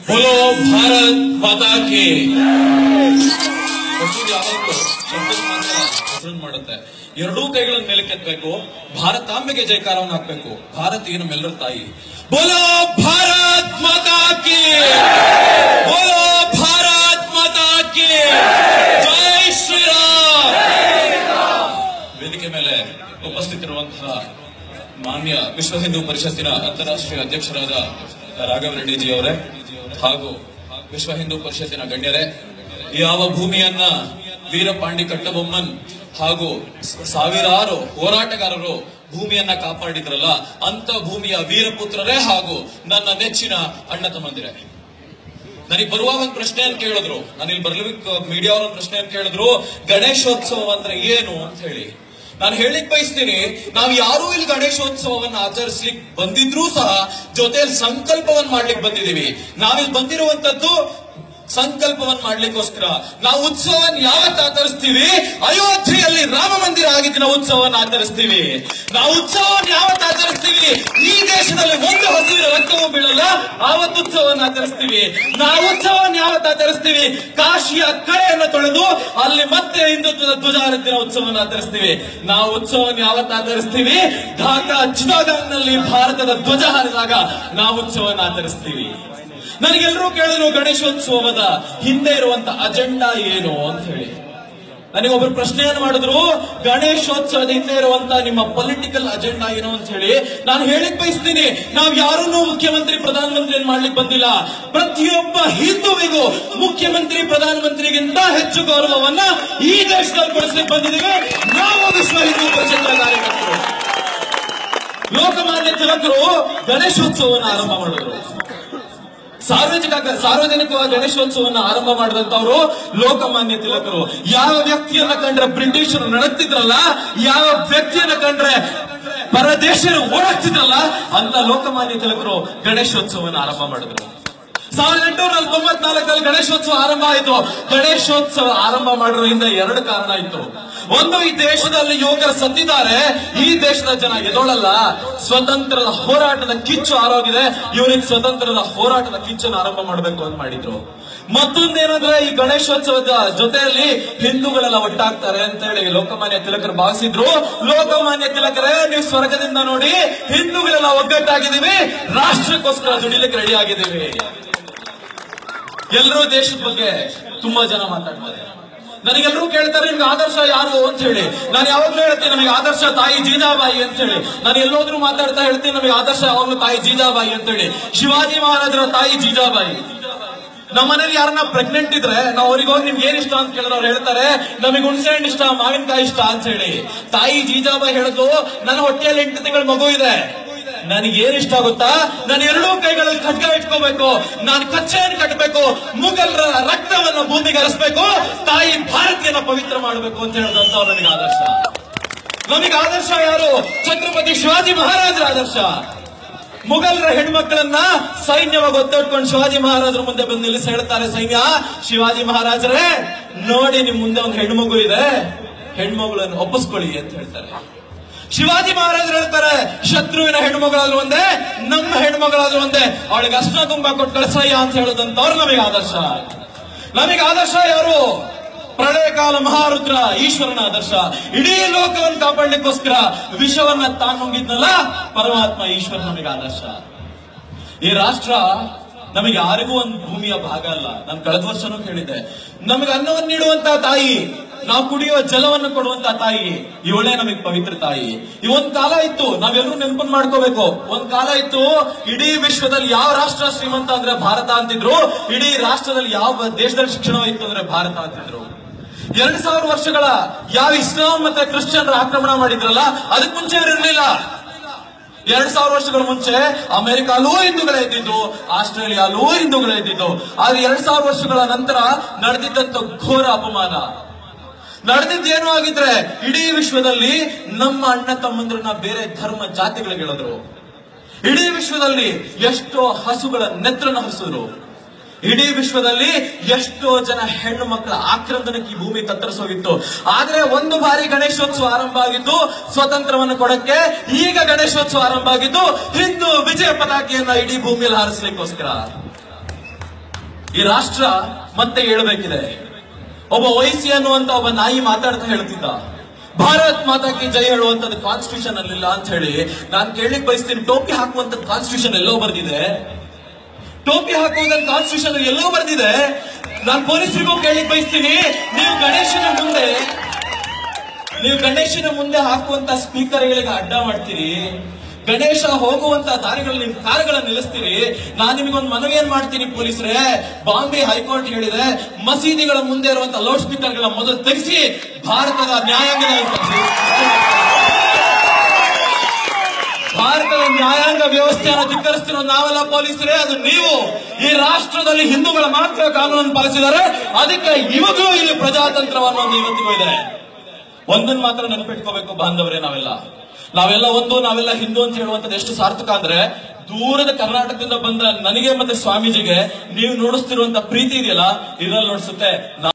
बोलो भारत माता की ಯಾವಾಗಲೂ ಶಬ್ದದ ಮಾತ್ರ ಹೆಸರನ್ನು ಮಾಡುತ್ತೆ. ಎರಡೂ ಕೈಗಳನ್ನು ಮೇಲಕ್ಕೆತ್ತಬೇಕು, ಭಾರತಾಂಬೆಗೆ ಜಯಕಾರವನ್ನು ಹಾಕಬೇಕು. ಭಾರತೀಯ ನಮ್ಮೆಲ್ಲರ ತಾಯಿ. ಬೋಲೋ ಭಾರತ್ ಮಾತಾ ಕಿ, ಬೋಲೋ ಭಾರತ್ ಮಾತಾ ಕಿ, ಜೈ ಶ್ರೀರಾಮ್. ವೇದಿಕೆ ಮೇಲೆ ಉಪಸ್ಥಿತಿರುವಂತಹ ಮಾನ್ಯ ವಿಶ್ವ ಹಿಂದೂ ಪರಿಷತ್ತಿನ ಅಂತಾರಾಷ್ಟ್ರೀಯ ಅಧ್ಯಕ್ಷರಾದ ರಾಘವ ರೆಡ್ಡಿಜಿ ಅವರೇ ಹಾಗೂ ವಿಶ್ವ ಹಿಂದೂ ಪರಿಷತ್ತಿನ ಗಣ್ಯರೇ, ಯಾವ ಭೂಮಿಯನ್ನ ವೀರಪಾಂಡಿ ಕಟ್ಟಬೊಮ್ಮನ್ ಹಾಗೂ ಸಾವಿರಾರು ಹೋರಾಟಗಾರರು ಭೂಮಿಯನ್ನ ಕಾಪಾಡಿದ್ರಲ್ಲ, ಅಂತ ಭೂಮಿಯ ವೀರಪುತ್ರರೇ ಹಾಗೂ ನನ್ನ ನೆಚ್ಚಿನ ಅಣ್ಣ ತಮ್ಮಂದಿರೇ. ನನಗೆ ಬರುವಾಗ ಒಂದು ಪ್ರಶ್ನೆಯನ್ನು ಕೇಳಿದ್ರು, ನಾನು ಇಲ್ಲಿ ಬರ್ಲಿಕ್ಕೆ ಮೀಡಿಯಾ ಅವರ ಪ್ರಶ್ನೆಯನ್ನು ಕೇಳಿದ್ರು, ಗಣೇಶೋತ್ಸವ ಅಂದ್ರೆ ಏನು ಅಂತ ಹೇಳಿ. ನಾನು ಹೇಳಿಕ್ ಬಯಸ್ತೀನಿ, ನಾವು ಯಾರೂ ಇಲ್ಲಿ ಗಣೇಶೋತ್ಸವವನ್ನು ಆಚರಿಸ್ಲಿಕ್ಕೆ ಬಂದಿದ್ರೂ ಸಹ ಜೊತೆಯಲ್ಲಿ ಸಂಕಲ್ಪವನ್ನು ಮಾಡ್ಲಿಕ್ಕೆ ಬಂದಿದ್ದೀವಿ. ನಾವಿಲ್ಲಿ ಬಂದಿರುವಂತದ್ದು ಸಂಕಲ್ಪವನ್ನು ಮಾಡ್ಲಿಕ್ಕೋಸ್ಕರ. ನಾವು ಉತ್ಸವವನ್ನು ಯಾವತ್ತು ಆಚರಿಸ್ತೀವಿ? ಅಯೋಧ್ಯೆಯಲ್ಲಿ ರಾಮ ಮಂದಿರ ಆಗಿದ್ದ ಉತ್ಸವವನ್ನು ಆಚರಿಸ್ತೀವಿ. ನಾವು ಉತ್ಸವವನ್ನು ಯಾವತ್ತು ಆಚರಿಸ್ತೀವಿ? ಈ ದೇಶದಲ್ಲಿ ಒಂದು ಹಸುವಿನ ರಕ್ತವೂ ಬೀಳಲ್ಲ, ಆವತ್ತು ಉತ್ಸವವನ್ನು ಆಚರಿಸ್ತೀವಿ. ನಾವು ಉತ್ಸವವನ್ನು ಯಾವತ್ತು ಆಚರಿಸ್ತೀವಿ? ಕಾಶಿಯ ಕಳೆಯನ್ನು ತೊಳೆದು ಅಲ್ಲಿ ಮತ್ತೆ ಹಿಂದುತ್ವದ ಧ್ವಜ ಹಾರಿಸಿದ ಉತ್ಸವವನ್ನು ಆಚರಿಸ್ತೀವಿ. ನಾವು ಉತ್ಸವವನ್ನು ಯಾವತ್ತು ಆಚರಿಸ್ತೀವಿ? ಢಾಕಾ ಚಿಟಾಗಾಂಗ್ನಲ್ಲಿ ಭಾರತದ ಧ್ವಜ ಹಾರಿದಾಗ ನಾವು ಉತ್ಸವವನ್ನು ಆಚರಿಸ್ತೀವಿ. ನನಗೆಲ್ಲರೂ ಕೇಳಿದ್ರು, ಗಣೇಶೋತ್ಸವದ ಹಿಂದೆ ಇರುವಂತ ಅಜೆಂಡಾ ಏನು ಅಂತ ಹೇಳಿ. ನನಗೊಬ್ರು ಪ್ರಶ್ನೆಯನ್ನು ಮಾಡಿದ್ರು, ಗಣೇಶೋತ್ಸವದ ಹಿಂದೆ ಇರುವಂತ ನಿಮ್ಮ ಪೊಲಿಟಿಕಲ್ ಅಜೆಂಡಾ ಏನು ಅಂತ ಹೇಳಿ. ನಾನು ಹೇಳಿಕ್ ಬಯಸ್ತೀನಿ, ನಾವು ಯಾರನ್ನೂ ಮುಖ್ಯಮಂತ್ರಿ ಪ್ರಧಾನಮಂತ್ರಿ ಮಾಡ್ಲಿಕ್ಕೆ ಬಂದಿಲ್ಲ. ಪ್ರತಿಯೊಬ್ಬ ಹಿಂದುವಿಗೂ ಮುಖ್ಯಮಂತ್ರಿ ಪ್ರಧಾನಮಂತ್ರಿಗಿಂತ ಹೆಚ್ಚು ಗೌರವವನ್ನ ಈ ದೇಶದಲ್ಲಿ ಕೊಡಿಸ್ಲಿಕ್ಕೆ ಬಂದಿದ್ದೀವಿ ನಾವು ವಿಶ್ವ ಹಿಂದೂ ಪರಿಷತ್ತಿನ ಕಾರ್ಯಕರ್ತರು. ಲೋಕಮಾನ್ಯ ತಿಲಕರು ಗಣೇಶೋತ್ಸವವನ್ನು ಆರಂಭ ಮಾಡಿದ್ರು. ಸಾರ್ವಜನಿಕವಾಗಿ ಗಣೇಶೋತ್ಸವವನ್ನು ಆರಂಭ ಮಾಡಿದಂತವರು ಲೋಕಮಾನ್ಯ ತಿಲಕರು. ಯಾವ ವ್ಯಕ್ತಿಯನ್ನ ಕಂಡ್ರೆ ಬ್ರಿಟಿಷರು ನಡಕ್ತಿದ್ರಲ್ಲ, ಯಾವ ವ್ಯಕ್ತಿಯನ್ನ ಕಂಡ್ರೆ ಪರದೇಶರು ಓಡಾಡ್ತಿದ್ರಲ್ಲ, ಅಂತ ಲೋಕಮಾನ್ಯ ತಿಲಕರು ಗಣೇಶೋತ್ಸವವನ್ನು ಆರಂಭ ಮಾಡಿದ್ರು. 1894 ಗಣೇಶೋತ್ಸವ ಆರಂಭ ಆಯಿತು. ಗಣೇಶೋತ್ಸವ ಆರಂಭ ಮಾಡಿರೋದ್ರಿಂದ ಎರಡು ಕಾರಣ ಇತ್ತು. ಒಂದು, ಈ ದೇಶದಲ್ಲಿ ಯುವಕರು ಸತ್ತಿದ್ದಾರೆ, ಈ ದೇಶದ ಜನ ಎದೋಳಲ್ಲ, ಸ್ವತಂತ್ರದ ಹೋರಾಟದ ಕಿಚ್ಚು ಆರೋಗಿದೆ, ಇವರಿಗೆ ಸ್ವತಂತ್ರದ ಹೋರಾಟದ ಕಿಚ್ಚನ್ನು ಆರಂಭ ಮಾಡಬೇಕು ಅಂತ ಮಾಡಿದ್ರು. ಮತ್ತೊಂದೇನಂದ್ರೆ, ಈ ಗಣೇಶೋತ್ಸವದ ಜೊತೆಯಲ್ಲಿ ಹಿಂದೂಗಳೆಲ್ಲ ಒಟ್ಟಾಗ್ತಾರೆ ಅಂತ ಹೇಳಿ ಲೋಕಮಾನ್ಯ ತಿಲಕರು ಭಾವಿಸಿದ್ರು. ಲೋಕಮಾನ್ಯ ತಿಲಕರೇ, ನೀವು ಸ್ವರ್ಗದಿಂದ ನೋಡಿ, ಹಿಂದೂಗಳೆಲ್ಲ ಒಗ್ಗಟ್ಟಾಗಿದ್ದೀವಿ, ರಾಷ್ಟ್ರಕ್ಕೋಸ್ಕರ ದುಡಿಲಿಕ್ಕೆ ರೆಡಿ ಆಗಿದ್ದೀವಿ. ಎಲ್ಲರೂ ದೇಶದ ಬಗ್ಗೆ ತುಂಬಾ ಜನ ಮಾತಾಡ್ತಾರೆ. ನನಗೆಲ್ಲರೂ ಕೇಳ್ತಾರೆ, ನಿಮ್ಗೆ ಆದರ್ಶ ಯಾರು ಅಂತ ಹೇಳಿ. ನಾನು ಯಾವಾಗ್ಲೂ ಹೇಳ್ತೀನಿ, ನಮಗೆ ಆದರ್ಶ ತಾಯಿ ಜೀಜಾಬಾಯಿ ಅಂತ ಹೇಳಿ. ನಾನು ಎಲ್ಲೋದ್ರೂ ಮಾತಾಡ್ತಾ ಹೇಳ್ತೀನಿ, ನಮಗೆ ಆದರ್ಶ ಯಾವಾಗ್ಲೂ ತಾಯಿ ಜೀಜಾಬಾಯಿ ಅಂತ ಹೇಳಿ. ಶಿವಾಜಿ ಮಹಾರಾಜರ ತಾಯಿ ಜೀಜಾಬಾಯಿ. ನಮ್ಮ ಮನೇಲಿ ಯಾರನ್ನ ಪ್ರೆಗ್ನೆಂಟ್ ಇದ್ರೆ ನಾವು ಅವ್ರಿಗೆ ಹೋಗಿ ನಿಮ್ಗೆ ಏನ್ ಇಷ್ಟ ಅಂತ ಕೇಳಿದ್ರೆ ಅವ್ರು ಹೇಳ್ತಾರೆ, ನಮಗೆ ಹುಣಸೆ ಹಣ್ಣು ಇಷ್ಟ, ಮಾವಿನಕಾಯಿ ಇಷ್ಟ ಅಂತ ಹೇಳಿ. ತಾಯಿ ಜೀಜಾಬಾಯಿ ಹೇಳಿದ್ರು, ನನ್ನ ಹೊಟ್ಟೆಯಲ್ಲಿ 8 ತಿಂಗಳ ಮಗು ಇದೆ, ನನಗೇನ್ ಇಷ್ಟ ಗೊತ್ತಾ? ನಾನು ಎರಡೂ ಕೈಗಳಲ್ಲಿ ಖಡ್ಗ ಇಟ್ಕೋಬೇಕು, ನಾನು ಕಚ್ಚೆಯನ್ನು ಕಟ್ಟಬೇಕು, ಮುಘಲರ ರಕ್ತವನ್ನು ಭೂಮಿಗೆ ಹರಿಸಬೇಕು, ತಾಯಿ ಭಾರತೀಯನ ಪವಿತ್ರ ಮಾಡಬೇಕು ಅಂತ ಹೇಳಿದಂತವ್ರು ನನಗೆ ಆದರ್ಶ. ನಮಗೆ ಆದರ್ಶ ಯಾರು? ಛತ್ರಪತಿ ಶಿವಾಜಿ ಮಹಾರಾಜರ ಆದರ್ಶ. ಮುಘಲರ ಹೆಣ್ಮಕ್ಳನ್ನ ಸೈನ್ಯವಾಗಿ ಒತ್ತೊಟ್ಕೊಂಡು ಶಿವಾಜಿ ಮಹಾರಾಜರ ಮುಂದೆ ಬಂದು ನಿಲ್ಲಿಸಿ ಹೇಳ್ತಾರೆ, ಸೈನ್ಯ, ಶಿವಾಜಿ ಮಹಾರಾಜರೇ ನೋಡಿ, ನಿಮ್ ಮುಂದೆ ಒಂದು ಹೆಣ್ಮಗು ಇದೆ, ಹೆಣ್ಮಗಳನ್ನು ಒಪ್ಪಿಸ್ಕೊಳ್ಳಿ ಅಂತ ಹೇಳ್ತಾರೆ. ಶಿವಾಜಿ ಮಹಾರಾಜರು ಹೇಳ್ತಾರೆ, ಶತ್ರುವಿನ ಹೆಣ್ಮಗಳಾದ್ರೂ ಒಂದೇ, ನಮ್ಮ ಹೆಣ್ಮಗಳಾದ್ರೂ ಒಂದೇ, ಅವಳಿಗೆ ಅಷ್ಟ ತುಂಬ ಕೊಟ್ಟು ಕಳ್ಸಯ್ಯ ಅಂತ ಹೇಳೋದಂತವ್ರು ನಮಗೆ ಆದರ್ಶ. ನಮಗೆ ಆದರ್ಶ ಯಾರು? ಪ್ರಳಯ ಕಾಲ ಮಹಾರುದ್ರ ಈಶ್ವರನ ಆದರ್ಶ. ಇಡೀ ಲೋಕವನ್ನು ಕಾಪಾಡಲಿಕ್ಕೋಸ್ಕರ ವಿಷವನ್ನ ತಾನು ನುಂಗಿದ್ನಲ್ಲ ಪರಮಾತ್ಮ ಈಶ್ವರ ನಮಗೆ ಆದರ್ಶ. ಈ ರಾಷ್ಟ್ರ ನಮಗೆ ಯಾರಿಗೂ ಒಂದು ಭೂಮಿಯ ಭಾಗ ಅಲ್ಲ. ನಾನು ಕಳೆದ ವರ್ಷನೂ ಹೇಳಿದ್ದೆ, ನಮಗೆ ಅನ್ನವನ್ನು ನೀಡುವಂತಹ ತಾಯಿ, ನಾವು ಕುಡಿಯುವ ಜಲವನ್ನು ಕೊಡುವಂತ ತಾಯಿ, ಇವಳೇ ನಮಗೆ ಪವಿತ್ರ ತಾಯಿ. ಇವೊಂದ್ ಕಾಲ ಇತ್ತು, ನಾವೆಲ್ಲರೂ ನೆನಪನ್ನು ಮಾಡ್ಕೋಬೇಕು. ಒಂದ್ ಕಾಲ ಇತ್ತು, ಇಡೀ ವಿಶ್ವದಲ್ಲಿ ಯಾವ ರಾಷ್ಟ್ರ ಶ್ರೀಮಂತ ಅಂದ್ರೆ ಭಾರತ ಅಂತಿದ್ರು, ಇಡೀ ರಾಷ್ಟ್ರದಲ್ಲಿ ಯಾವ ದೇಶದಲ್ಲಿ ಶಿಕ್ಷಣ ಇತ್ತು ಅಂದ್ರೆ ಭಾರತ ಅಂತಿದ್ರು. 2000 ವರ್ಷಗಳ ಯಾವ ಇಸ್ಲಾಂ ಮತ್ತೆ ಕ್ರಿಶ್ಚಿಯನ್ರ ಆಕ್ರಮಣ ಮಾಡಿದ್ರಲ್ಲ, ಅದಕ್ಕೆ ಮುಂಚೆ ಇರಲಿಲ್ಲ. 2000 ವರ್ಷಗಳ ಮುಂಚೆ ಅಮೆರಿಕಾಲೂ ಹಿಂದೂಗಳೇ ಇದ್ದಿದ್ದು, ಆಸ್ಟ್ರೇಲಿಯಾಲೂ ಹಿಂದೂಗಳೇ ಇದ್ದಿದ್ದು. ಆದ್ರೆ 2000 ವರ್ಷಗಳ ನಂತರ ನಡೆದಿದ್ದಂತ ಘೋರ ಅಪಮಾನ ನಡೆದಿದ್ದೇನು ಆಗಿದ್ರೆ, ಇಡೀ ವಿಶ್ವದಲ್ಲಿ ನಮ್ಮ ಅಣ್ಣ ತಮ್ಮಂದ್ರನ್ನ ಬೇರೆ ಧರ್ಮ ಜಾತಿಗಳಿಗೆ ಹೇಳಿದ್ರು. ಇಡೀ ವಿಶ್ವದಲ್ಲಿ ಎಷ್ಟೋ ಹಸುಗಳ ನೆತ್ರನ ಹರಿಸಿದ್ರು. ಇಡೀ ವಿಶ್ವದಲ್ಲಿ ಎಷ್ಟೋ ಜನ ಹೆಣ್ಣು ಮಕ್ಕಳ ಆಕ್ರಂದನಕ್ಕೆ ಈ ಭೂಮಿ ತತ್ತರಿಸೋಗಿತ್ತು. ಆದ್ರೆ ಒಂದು ಬಾರಿ ಗಣೇಶೋತ್ಸವ ಆರಂಭ ಆಗಿದ್ದು ಸ್ವತಂತ್ರವನ್ನು ಕೊಡಕ್ಕೆ, ಈಗ ಗಣೇಶೋತ್ಸವ ಆರಂಭ ಆಗಿದ್ದು ಹಿಂದೂ ವಿಜಯ ಪತಾಕೆಯನ್ನ ಇಡೀ ಭೂಮಿಯಲ್ಲಿ ಹಾರಿಸ್ಲಿಕ್ಕೋಸ್ಕರ. ಈ ರಾಷ್ಟ್ರ ಮತ್ತೆ ಏಳಬೇಕಿದೆ. ಒಬ್ಬ ವೈಸಿ ಅನ್ನುವಂತ ಒಬ್ಬ ನಾಯಿ ಮಾತಾಡ್ತಾ ಹೇಳ್ತಿದ್ದ, ಭಾರತ್ ಮಾತಾ ಕಿ ಜೈ ಹೇಳುವಂತದ್ದು ಕಾನ್ಸ್ಟಿಟ್ಯೂಷನ್ ಅಲ್ಲಿಲ್ಲ ಅಂತ ಹೇಳಿ. ನಾನು ಕೇಳಲಿಕ್ಕೆ ಬಯಸ್ತೀನಿ, ಟೋಪಿ ಹಾಕುವಂತದ್ದು ಕಾನ್ಸ್ಟಿಟ್ಯೂಷನ್ ಎಲ್ಲೋ ಬರ್ದಿದೆ? ಟೋಪಿ ಹಾಕುವುದನ್ನು ಕಾನ್ಸ್ಟಿಟ್ಯೂಷನ್ ಎಲ್ಲೋ ಬರ್ದಿದೆ? ನಾನು ಪೊಲೀಸರಿಗೂ ಕೇಳಲಿಕ್ಕೆ ಬಯಸ್ತೀನಿ, ನೀವು ಗಣೇಶನ ಮುಂದೆ ಹಾಕುವಂತ ಸ್ಪೀಕರ್ಗಳಿಗೆ ಅಡ್ಡ ಮಾಡ್ತೀರಿ, ಗಣೇಶ ಹೋಗುವಂತ ದಾರಿಗಳಲ್ಲಿ ನಿಮ್ ಕಾರುಗಳನ್ನು ನಿಲ್ಲಿಸ್ತೀರಿ. ನಾನು ನಿಮಗೊಂದು ಮನವಿಯನ್ನು ಮಾಡ್ತೀನಿ ಪೊಲೀಸರೇ, ಬಾಂಬೆ ಹೈಕೋರ್ಟ್ ಹೇಳಿದೆ ಮಸೀದಿಗಳ ಮುಂದೆ ಇರುವಂತಹ ಲೌಡ್ ಸ್ಪೀಕರ್ಗಳ ಮೊದಲು ತೆಗೆಸಿ ಭಾರತದ ನ್ಯಾಯಾಂಗ ವ್ಯವಸ್ಥೆಯನ್ನು ಧಿಕ್ಕರಿಸ್ತಿರೋ ನಾವೆಲ್ಲ ಪೊಲೀಸರೇ, ಅದು ನೀವು. ಈ ರಾಷ್ಟ್ರದಲ್ಲಿ ಹಿಂದೂಗಳ ಮಾತ್ರ ಕಾನೂನನ್ನು ಪಾಲಿಸಿದ್ದಾರೆ, ಅದಕ್ಕೆ ಇವಾಗಲೂ ಇಲ್ಲಿ ಪ್ರಜಾತಂತ್ರವನ್ನು ಇವತ್ತಿಗೂ ಇದೆ. ಒಂದನ್ನು ಮಾತ್ರ ನೆನಪಿಟ್ಕೋಬೇಕು ಬಾಂಧವರೇ, ನಾವೆಲ್ಲ ಒಂದು, ನಾವೆಲ್ಲ ಹಿಂದೂ ಅಂತ ಹೇಳುವಂತದ್ದು ಎಷ್ಟು ಸಾರ್ಥಕ ಅಂದ್ರೆ, ದೂರದ ಕರ್ನಾಟಕದಿಂದ ಬಂದ ನನಗೆ ಮತ್ತೆ ಸ್ವಾಮೀಜಿಗೆ ನೀವು ನೋಡಿಸ್ತಿರುವಂತ ಪ್ರೀತಿ ಇದೆಯಲ್ಲ, ಇದರಲ್ಲಿ ನೋಡಿಸುತ್ತೆ.